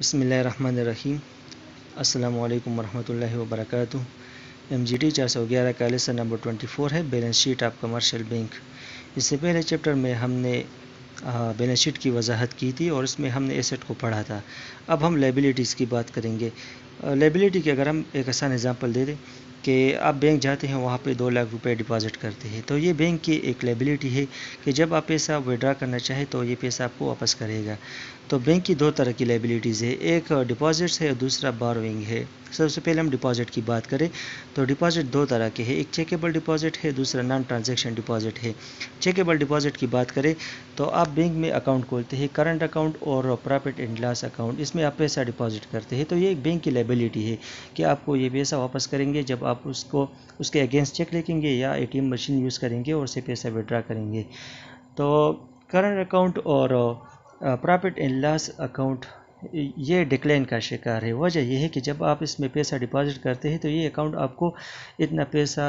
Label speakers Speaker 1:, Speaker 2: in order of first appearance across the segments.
Speaker 1: बिस्मिल्लाहिर्रहमानिर्रहीम। अस्सलामु अलैकुम वरहमतुल्लाहि वबरकातुहू। MGT 411 का लेसन नंबर 24 है, balance sheet of commercial bank. इससे पहले चैप्टर में हमने बैलेंस शीट की वजाहत की थी और इसमें हमने एसेट को पढ़ा था। अब हम लायबिलिटीज़ की बात करेंगे। लायबिलिटी की अगर हम एक आसान एग्जांपल दे दें कि आप बैंक जाते हैं, वहाँ पे 2 लाख रुपए डिपॉजिट करते हैं, तो ये बैंक की एक लायबिलिटी है कि जब आप पैसा विड्रा करना चाहें तो ये पैसा आपको वापस करेगा। तो बैंक की 2 तरह की लायबिलिटीज़ है, एक डिपॉजिट्स है और दूसरा बोरोइंग है। सबसे पहले हम डिपॉजिट की बात करें तो डिपॉजिट 2 तरह के हैं, एक चेकेबल डिपॉजिट है, दूसरा नॉन ट्रांजैक्शन डिपॉजिट है। चेकेबल डिपॉजिट की बात करें तो आप बैंक में अकाउंट खोलते हैं, करंट अकाउंट और प्रॉफिट एंड लॉस अकाउंट, इसमें आप पैसा डिपॉजिट करते हैं, तो ये एक बैंक की लायबिलिटी है कि आपको ये पैसा वापस करेंगे जब आप उसको उसके अगेंस्ट चेक लिखेंगे या ATM मशीन यूज़ करेंगे और उससे पैसा विड्रा करेंगे। तो करंट अकाउंट और प्रॉफिट एंड लॉस अकाउंट ये डिक्लाइन का शिकार है। वजह यह है कि जब आप इसमें पैसा डिपॉजिट करते हैं तो ये अकाउंट आपको इतना पैसा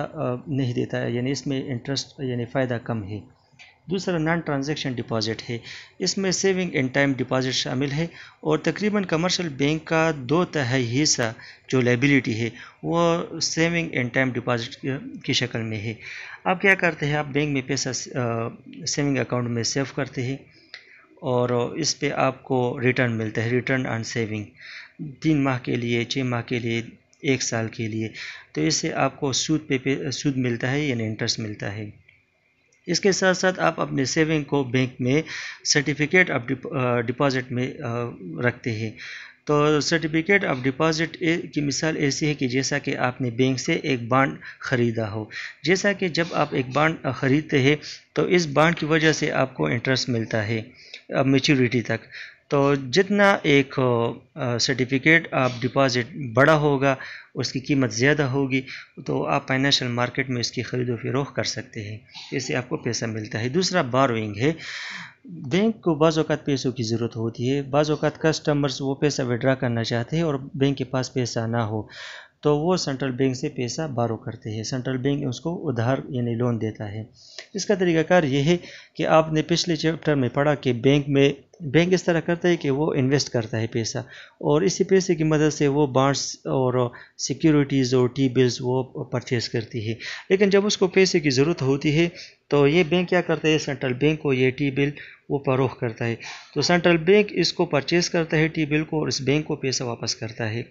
Speaker 1: नहीं देता है, यानी इसमें इंटरेस्ट यानी फ़ायदा कम है। दूसरा नॉन ट्रांजैक्शन डिपॉजिट है, इसमें सेविंग एंड टाइम डिपॉजिट शामिल है और तकरीबन कमर्शियल बैंक का 2/3 हिस्सा जो लायबिलिटी है वो सेविंग एंड टाइम डिपॉजिट की शक्ल में है। आप क्या करते हैं, आप बैंक में पैसा सेविंग अकाउंट में सेव करते हैं और इस पे आपको रिटर्न मिलता है, रिटर्न ऑन सेविंग 3 माह के लिए, 6 माह के लिए, 1 साल के लिए। तो इससे आपको सूद मिलता है यानी इंटरेस्ट मिलता है। इसके साथ साथ आप अपने सेविंग को बैंक में सर्टिफिकेट ऑफ डिपॉजिट में रखते हैं। तो सर्टिफिकेट ऑफ डिपॉजिट की मिसाल ऐसी है कि जैसा कि आपने बैंक से एक बॉन्ड ख़रीदा हो। जैसा कि जब आप एक बॉन्ड ख़रीदते हैं तो इस बॉन्ड की वजह से आपको इंटरेस्ट मिलता है मैच्योरिटी तक। तो जितना एक सर्टिफिकेट ऑफ डिपॉजिट बड़ा होगा, उसकी कीमत ज़्यादा होगी, तो आप फाइनेंशियल मार्केट में इसकी ख़रीदो फरोख्त कर सकते हैं, इससे आपको पैसा मिलता है। दूसरा बोरोइंग है, बैंक को बाज़ औक़ात पैसों की ज़रूरत होती है, बाज़ औक़ात कस्टमर्स वो पैसा विड्रा करना चाहते हैं और बैंक के पास पैसा ना हो तो वो सेंट्रल बैंक से पैसा बारो करते हैं, सेंट्रल बैंक उसको उधार यानी लोन देता है। इसका तरीक़ाकार ये है कि आपने पिछले चैप्टर में पढ़ा कि बैंक इस तरह करता है कि वो इन्वेस्ट करता है पैसा और इसी पैसे की मदद से वो बॉन्ड्स और सिक्योरिटीज़ और टी बिल्स वो परचेज़ करती है। लेकिन जब उसको पैसे की ज़रूरत होती है तो ये बैंक क्या करता है, सेंट्रल बैंक को ये टी बिल वो फरोख्त करता है। तो सेंट्रल बैंक इसको परचेज़ करता है टी बिल को और इस बैंक को पैसा वापस करता है।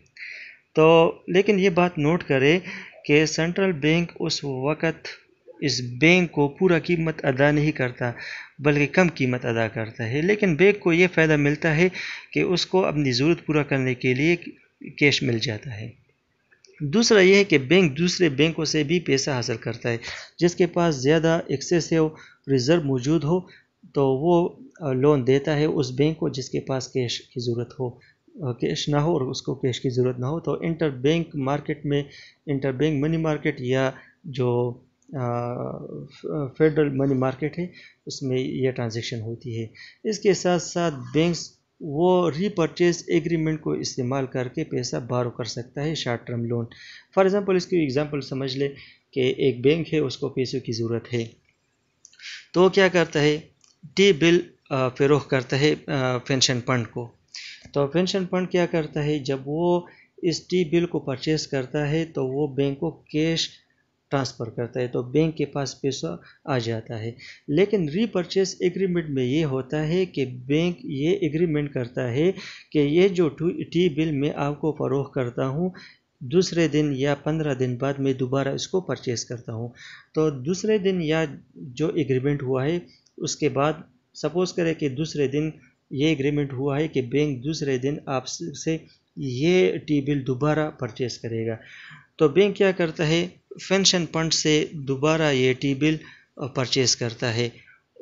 Speaker 1: तो लेकिन ये बात नोट करें कि सेंट्रल बैंक उस वक़्त इस बैंक को पूरा कीमत अदा नहीं करता बल्कि कम कीमत अदा करता है, लेकिन बैंक को ये फ़ायदा मिलता है कि उसको अपनी ज़रूरत पूरा करने के लिए कैश मिल जाता है। दूसरा ये है कि बैंक दूसरे बैंकों से भी पैसा हासिल करता है, जिसके पास ज़्यादा एक्सेसिव रिज़र्व मौजूद हो तो वो लोन देता है उस बैंक को जिसके पास कैश की ज़रूरत हो, कैश ना हो और उसको कैश की ज़रूरत ना हो। तो इंटर बैंक मार्केट में, इंटर बैंक मनी मार्केट या जो फेडरल मनी मार्केट है, उसमें यह ट्रांजैक्शन होती है। इसके साथ साथ बैंक्स वो रीपर्चेज एग्रीमेंट को इस्तेमाल करके पैसा बारो कर सकता है, short term loan. For example इसकी एग्ज़ाम्पल समझ ले कि एक बैंक है, उसको पैसों की ज़रूरत है, तो क्या करता है, टी बिल फरोख्त करता है पेंशन फंड को। तो पेंशन फंड क्या करता है, जब वो इस टी बिल को परचेज़ करता है तो वो बैंक को कैश ट्रांसफ़र करता है, तो बैंक के पास पैसा आ जाता है। लेकिन रीपर्चेस एग्रीमेंट में ये होता है कि बैंक ये एग्रीमेंट करता है कि ये जो टी बिल मैं आपको फ़रोख्त करता हूँ, दूसरे दिन या 15 दिन बाद मैं दोबारा इसको परचेज़ करता हूँ। तो दूसरे दिन या जो एग्रीमेंट हुआ है उसके बाद सपोज़ करें कि दूसरे दिन ये एग्रीमेंट हुआ है कि बैंक दूसरे दिन आपसे ये टी बिल दोबारा परचेज़ करेगा, तो बैंक क्या करता है, पेंशन फंड से दोबारा ये टी बिल परचेज़ करता है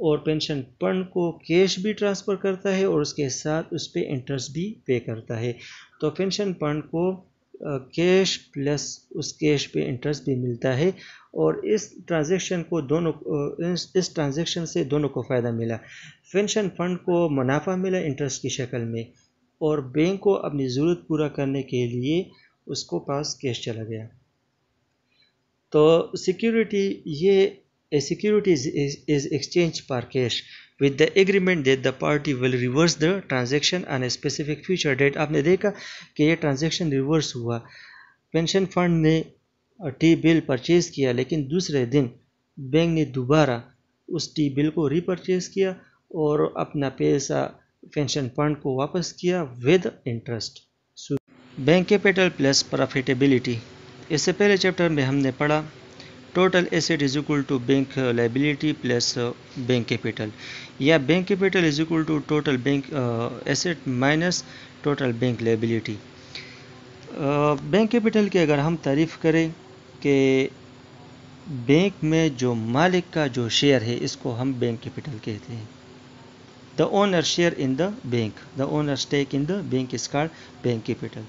Speaker 1: और पेंशन फंड को कैश भी ट्रांसफ़र करता है और उसके साथ उस पर इंटरेस्ट भी पे करता है। तो पेंशन फंड को कैश प्लस उस कैश पे इंटरेस्ट भी मिलता है और इस ट्रांजैक्शन को इस ट्रांजैक्शन से दोनों को फ़ायदा मिला। पेंशन फंड को मुनाफा मिला इंटरेस्ट की शक्ल में और बैंक को अपनी ज़रूरत पूरा करने के लिए उसको पास कैश चला गया। तो सिक्योरिटी ये A security is exchanged for cash with the agreement that the party will reverse the transaction on a specific future date. आपने देखा कि ये ट्रांजेक्शन रिवर्स हुआ, पेंशन फंड ने टी बिल परचेज किया, लेकिन दूसरे दिन बैंक ने दोबारा उस टी बिल को रीपरचेज किया और अपना पैसा पेंशन फंड को वापस किया with interest. Bank capital plus profitability. इससे पहले चैप्टर में हमने पढ़ा total asset is equal to bank liability plus bank capital, या bank capital is equal to total bank asset minus total bank liability. Bank capital की अगर हम तारीफ़ करें कि बैंक में जो मालिक का जो शेयर है इसको हम बैंक कैपिटल कहते हैं। The owner share in the bank, the owner stake in the bank is called bank capital.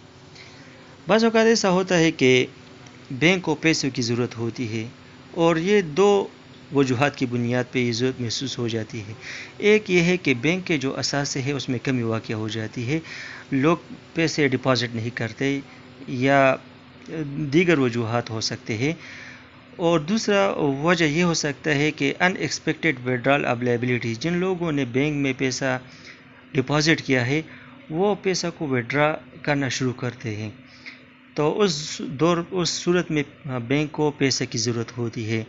Speaker 1: बाज़ औक़ात ऐसा होता है कि बैंक को पैसों की ज़रूरत होती है और ये दो वजूहात की बुनियाद पे ये ज़रूरत महसूस हो जाती है। एक ये है कि बैंक के जो असासे है उसमें कमी वाक़या हो जाती है, लोग पैसे डिपॉज़िट नहीं करते या दीगर वजूहात हो सकते हैं। और दूसरा वजह ये हो सकता है कि अनएक्सपेक्टेड विड्रॉल ऑफ लायबिलिटी, जिन लोगों ने बैंक में पैसा डिपॉज़िट किया है वो पैसा को विड्रॉ करना शुरू करते हैं, तो उस सूरत में बैंक को पैसे की ज़रूरत होती है।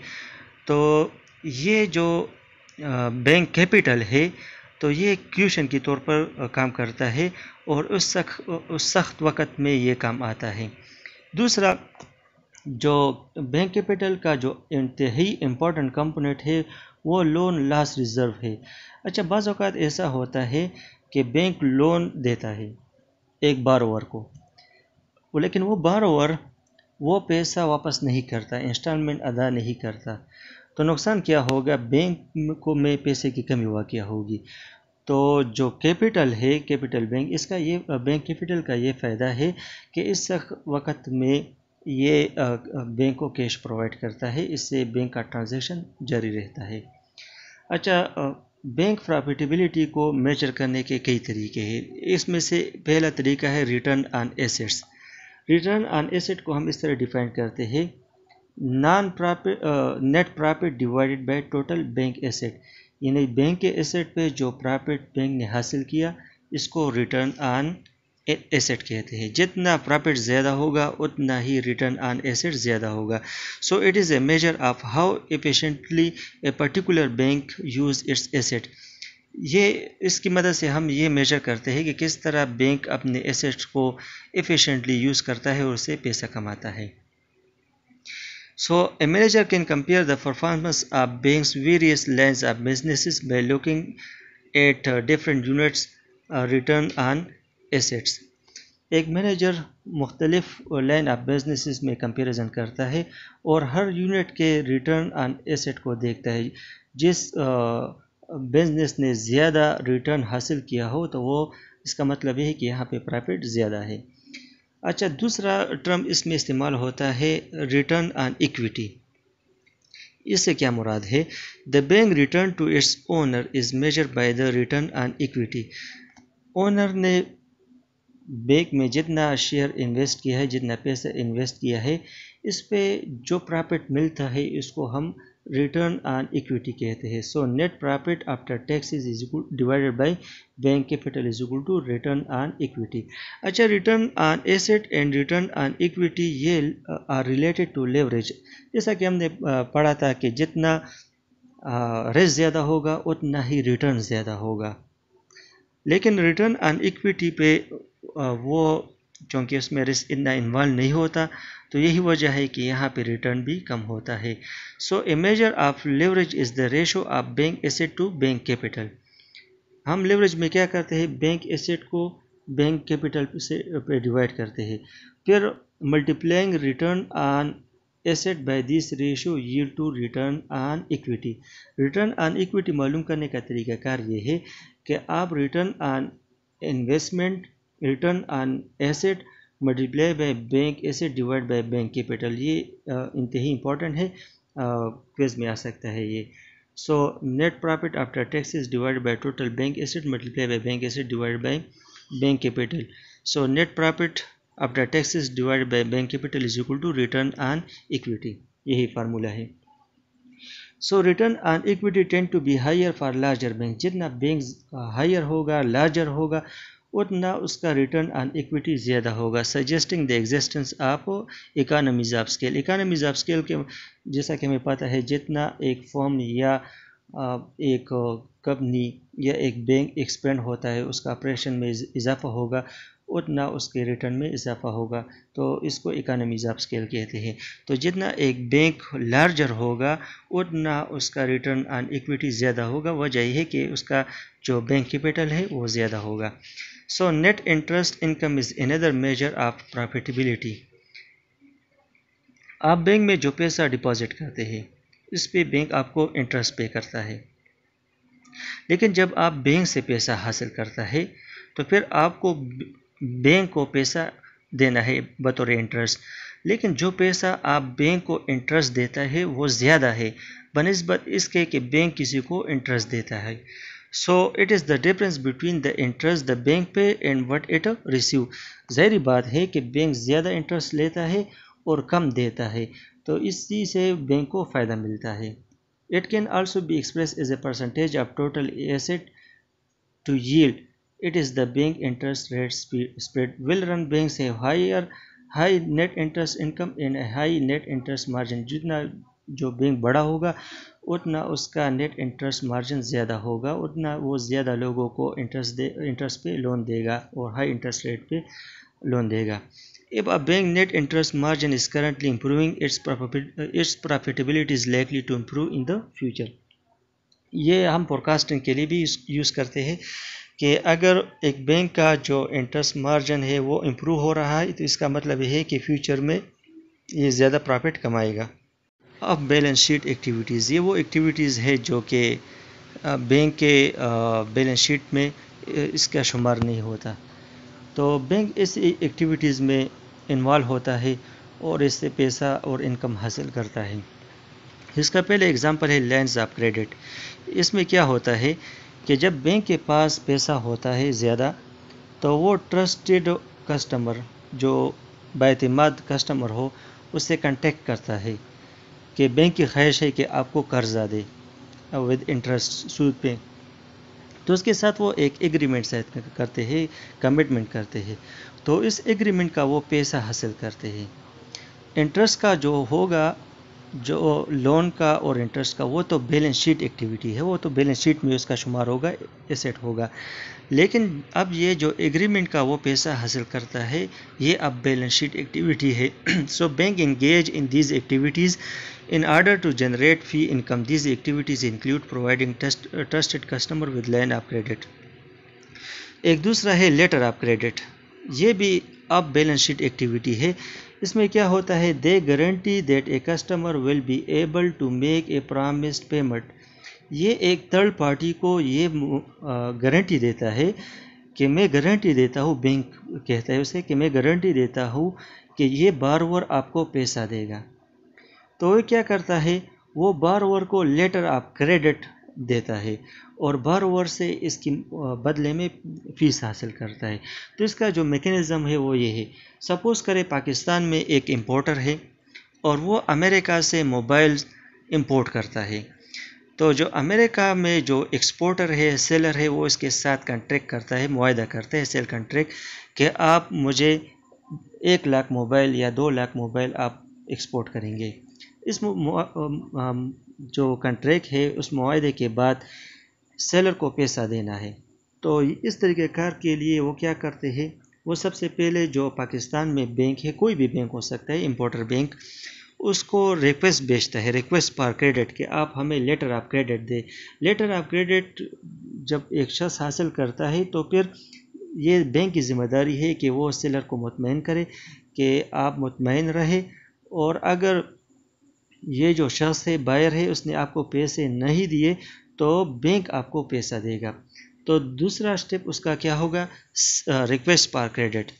Speaker 1: तो ये जो बैंक कैपिटल है तो ये क्यूशन के तौर पर काम करता है और उस सख्त वक़्त में ये काम आता है। दूसरा, जो बैंक कैपिटल का जो इंतहाई इम्पोर्टेंट कंपोनेंट है वो लोन लॉस रिज़र्व है। अच्छा, बाज़ औक़ात ऐसा होता है कि बैंक लोन देता है एक बारोवर को, लेकिन वो बारोवर वो पैसा वापस नहीं करता, इंस्टॉलमेंट अदा नहीं करता, तो नुकसान क्या होगा? बैंक को में पैसे की कमी वाक़या होगी। तो जो कैपिटल है, कैपिटल बैंक, इसका ये बैंक कैपिटल का ये फ़ायदा है कि इस वक़्त में ये बैंक को कैश प्रोवाइड करता है, इससे बैंक का ट्रांजैक्शन जारी रहता है। अच्छा, बैंक प्रॉफिटेबिलिटी को मेजर करने के कई तरीके हैं। इसमें से पहला तरीका है return on assets. Return on asset को हम इस तरह डिफाइन करते हैं, net profit divided by total bank asset, यानी बैंक के एसेट पे जो प्रॉफिट बैंक ने हासिल किया इसको रिटर्न ऑन एसेट कहते हैं। जितना प्रॉफिट ज़्यादा होगा उतना ही रिटर्न ऑन एसेट ज़्यादा होगा। So it is a measure of how efficiently a particular bank use it's asset. ये इसकी मदद से हम ये मेजर करते हैं कि किस तरह बैंक अपने एसेट्स को एफिशिएंटली यूज़ करता है और उससे पैसा कमाता है। So a manager can compare the performance of bank's various lines of businesses by looking at different units return on assets. एक मैनेजर मुख्तलिफ लाइन ऑफ बिजनेसेस में कंपैरिजन करता है और हर यूनिट के रिटर्न ऑन एसेट को देखता है। जिस बिजनेस ने ज़्यादा रिटर्न हासिल किया हो तो वो इसका मतलब ये है कि यहाँ पे प्रॉफिट ज़्यादा है। अच्छा, दूसरा टर्म इसमें इस्तेमाल होता है रिटर्न ऑन इक्विटी। इससे क्या मुराद है? The bank return to its owner is measure by the return on equity. Owner ने बैंक में जितना शेयर इन्वेस्ट किया है, जितना पैसा इन्वेस्ट किया है, इस पे जो प्रॉफिट मिलता है इसको हम रिटर्न ऑन इक्विटी कहते हैं। So net profit after taxes is equal divided by bank capital is equal to return on equity. अच्छा, return on asset and return on equity ये आर रिलेटेड टू लेवरेज। जैसा कि हमने पढ़ा था कि जितना रिस्क ज़्यादा होगा उतना ही रिटर्न ज़्यादा होगा, लेकिन रिटर्न ऑन इक्विटी पे वो चूँकि उसमें रिस्क इतना इन्वॉल्व नहीं होता, तो यही वजह है कि यहाँ पे रिटर्न भी कम होता है। So a measure of leverage is the ratio of bank asset to bank capital. हम लेवरेज में क्या करते हैं? बैंक एसेट को बैंक कैपिटल से पे डिवाइड करते हैं, फिर multiplying return on asset by this ratio yield to return on equity. रिटर्न ऑन इक्विटी मालूम करने का तरीकाकार ये है कि आप return on investment, return on asset multiply by bank asset divide by bank capital, ये इंतहाई इंपॉर्टेंट है, क्विज में आ सकता है ये। So net profit after taxes divide by total bank asset multiply by bank asset divide by bank capital. So net profit after taxes divide by bank capital is equal to return on equity, यही formula है। So return on equity tend to be higher for larger bank. जितना bank higher होगा, larger होगा, उतना उसका रिटर्न on इक्विटी ज़्यादा होगा, suggesting the existence of economies of scale. Economies of scale के जैसा कि हमें पता है, जितना एक फर्म या एक कंपनी या एक बैंक एक्सपेंड होता है, उसका ऑपरेशन में इजाफा होगा, उतना उसके रिटर्न में इजाफा होगा। तो इसको इकोनॉमीज ऑफ स्केल कहते हैं। तो जितना एक बैंक लार्जर होगा, उतना उसका रिटर्न ऑन इक्विटी ज़्यादा होगा। वजह यह है कि उसका जो बैंक कैपिटल है वो ज़्यादा होगा। So net interest income is another measure of profitability. आप बैंक में जो पैसा डिपॉजिट करते हैं, इस पे बैंक आपको इंटरेस्ट पे करता है। लेकिन जब आप बैंक से पैसा हासिल करता है, तो फिर आपको बैंक को पैसा देना है बतौर इंटरेस्ट। लेकिन जो पैसा आप बैंक को इंटरेस्ट देता है वो ज़्यादा है बनिस्बत इसके कि बैंक किसी को इंटरेस्ट देता है। So it is the difference between the interest the bank पे एंड व्हाट इट रिसीव। ज़ाहिर बात है कि बैंक ज़्यादा इंटरेस्ट लेता है और कम देता है, तो इसी से बैंक को फ़ायदा मिलता है। It can also be expressed as a percentage of total asset to yield. It is the bank interest rate spread. Well-run banks have high net interest income and a high net interest margin. जितना जो bank बड़ा होगा, उतना उसका net interest margin ज़्यादा होगा, उतना वो ज़्यादा लोगों को इंटरेस्ट पे लोन देगा और हाई इंटरेस्ट रेट पे लोन देगा। If a bank net interest margin is currently improving, its profitability is likely to improve in the future. ये हम फोरकास्टिंग के लिए भी यूज़ करते हैं कि अगर एक बैंक का जो इंटरेस्ट मार्जिन है वो इम्प्रूव हो रहा है, तो इसका मतलब ये है कि फ्यूचर में ये ज़्यादा प्रॉफिट कमाएगा। अब बैलेंस शीट एक्टिविटीज़, ये वो एक्टिविटीज़ है जो कि बैंक के बैलेंस शीट में इसका शुमार नहीं होता। तो बैंक इस एक्टिविटीज़ में इन्वॉल्व होता है और इससे पैसा और इनकम हासिल करता है। इसका पहले एग्जांपल है लाइन्स ऑफ क्रेडिट। इसमें क्या होता है कि जब बैंक के पास पैसा होता है ज़्यादा, तो वो ट्रस्टेड कस्टमर, जो बाएतिमाद कस्टमर हो, उससे कांटेक्ट करता है कि बैंक की ख्वाहिश है कि आपको कर्जा दे विद इंटरेस्ट, सूद पे। तो उसके साथ वो एक एग्रीमेंट साइन करते हैं, कमिटमेंट करते हैं। तो इस एग्रीमेंट का वो पैसा हासिल करते हैं। इंटरेस्ट का जो होगा, जो लोन का और इंटरेस्ट का, वो तो बैलेंस शीट एक्टिविटी है, वो तो बैलेंस शीट में उसका शुमार होगा, एसेट होगा। लेकिन अब ये जो एग्रीमेंट का वो पैसा हासिल करता है, ये अब बैलेंस शीट एक्टिविटी है। So bank engage in these activities in order to generate fee income. These activities include providing trusted customer with line of credit. एक दूसरा है लेटर ऑफ क्रेडिट। ये भी अब बैलेंस शीट एक्टिविटी है। इसमें क्या होता है, they guarantee that a customer will be able to make a promised payment. ये एक थर्ड पार्टी को ये गारंटी देता है कि मैं गारंटी देता हूँ, बैंक कहता है उसे कि मैं गारंटी देता हूँ कि ये बारवर आपको पैसा देगा। तो वो क्या करता है, वो बारवर को लेटर ऑफ क्रेडिट देता है और बारवर से इसकी बदले में फ़ीस हासिल करता है। तो इसका जो मैकेनिज़्म है वो ये है, सपोज़ करें पाकिस्तान में एक इंपोर्टर है और वो अमेरिका से मोबाइल इंपोर्ट करता है। तो जो अमेरिका में जो एक्सपोर्टर है, सेलर है, वो इसके साथ कॉन्ट्रैक्ट करता है, मुआहदा करता है, सेल कॉन्ट्रैक्ट, कि आप मुझे 1 लाख मोबाइल या 2 लाख मोबाइल आप एक्सपोर्ट करेंगे। इस जो कॉन्ट्रैक्ट है, उस मुआहदे के बाद सेलर को पैसा देना है। तो इस तरीके कार के लिए वो क्या करते हैं, वो सबसे पहले जो पाकिस्तान में बैंक है, कोई भी बैंक हो सकता है, इंपोर्टर बैंक, उसको रिक्वेस्ट भेजता है, रिक्वेस्ट फॉर क्रेडिट, कि आप हमें लेटर ऑफ क्रेडिट दे। लेटर ऑफ क्रेडिट जब एक शख्स हासिल करता है, तो फिर ये बैंक की ज़िम्मेदारी है कि वो सेलर को मुतमईन करे कि आप मुतमईन रहे, और अगर ये जो शख्स है, बायर है, उसने आपको पैसे नहीं दिए तो बैंक आपको पैसा देगा। तो दूसरा स्टेप उसका क्या होगा, रिक्वेस्ट फॉर क्रेडिट।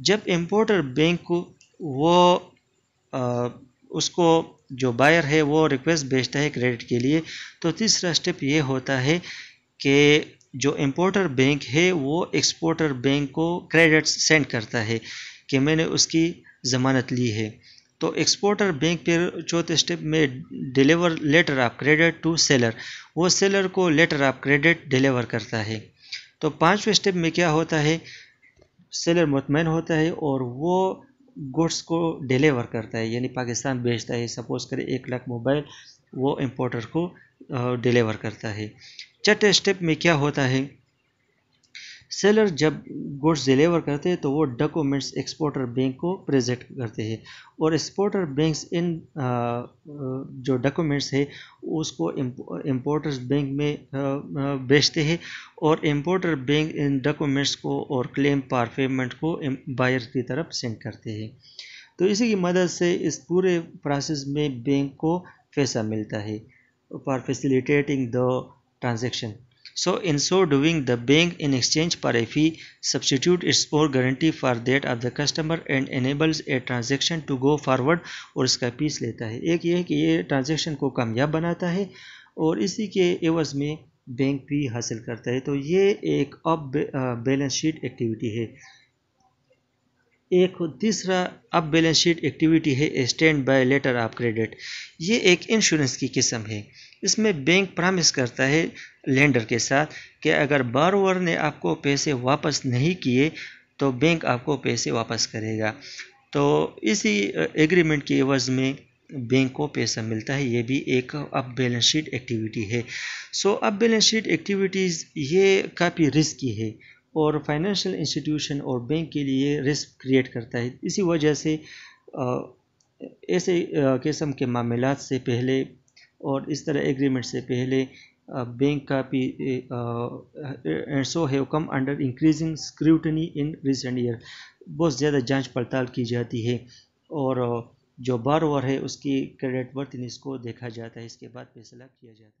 Speaker 1: जब इंपोर्टर बैंक को वो उसको जो बायर है वो रिक्वेस्ट भेजता है क्रेडिट के लिए, तो तीसरा स्टेप ये होता है कि जो इंपोर्टर बैंक है वो एक्सपोर्टर बैंक को क्रेडिट सेंड करता है कि मैंने उसकी ज़मानत ली है। तो एक्सपोर्टर बैंक फिर चौथे स्टेप में deliver letter of credit to seller, वो सेलर को लेटर ऑफ क्रेडिट डिलीवर करता है। तो पांचवें स्टेप में क्या होता है, सेलर मुतमईन होता है और वो गुड्स को डिलीवर करता है, यानी पाकिस्तान भेजता है। सपोज करें 1 लाख मोबाइल वो इंपोर्टर को डिलीवर करता है। छठे स्टेप में क्या होता है, सेलर जब गुड्स डिलीवर करते हैं तो वो डॉक्यूमेंट्स एक्सपोर्टर बैंक को प्रेजेंट करते हैं और एक्सपोर्टर बैंक्स इन जो डॉक्यूमेंट्स है उसको इंपोर्टर्स बैंक में भेजते हैं और इंपोर्टर बैंक इन डॉक्यूमेंट्स को और क्लेम फॉर पेमेंट को बायर की तरफ सेंड करते हैं। तो इसी की मदद से इस पूरे प्रोसेस में बैंक को पैसा मिलता है for facilitating the transaction. So in so doing, the bank in exchange for a fee substitute its own guarantee for that of the customer and enables a transaction to go forward और इसका piece लेता है। एक ये है कि ये transaction को कामयाब बनाता है और इसी के एवज में बैंक भी हासिल करता है। तो ये एक अब बैलेंस शीट एक्टिविटी है। एक तीसरा अब बैलेंस शीट एक्टिविटी है stand by letter of credit. ये एक इंश्योरेंस की किस्म है। इसमें बैंक प्रॉमिस करता है लेंडर के साथ कि अगर बारोवर ने आपको पैसे वापस नहीं किए तो बैंक आपको पैसे वापस करेगा। तो इसी एग्रीमेंट की एवज में बैंक को पैसा मिलता है। ये भी एक अब बैलेंस शीट एक्टिविटी है। सो अब बैलेंस शीट एक्टिविटीज़ ये काफ़ी रिस्की है और फाइनेंशियल इंस्टीट्यूशन और बैंक के लिए रिस्क क्रिएट करता है। इसी वजह से ऐसे किस्म के मामलात से पहले और इस तरह एग्रीमेंट से पहले बैंक का भी and so have come under increasing scrutiny in recent year. बहुत ज़्यादा जांच पड़ताल की जाती है और जो बारोवर है उसकी क्रेडिट वर्थनेस को देखा जाता है, इसके बाद फैसला किया जाता है।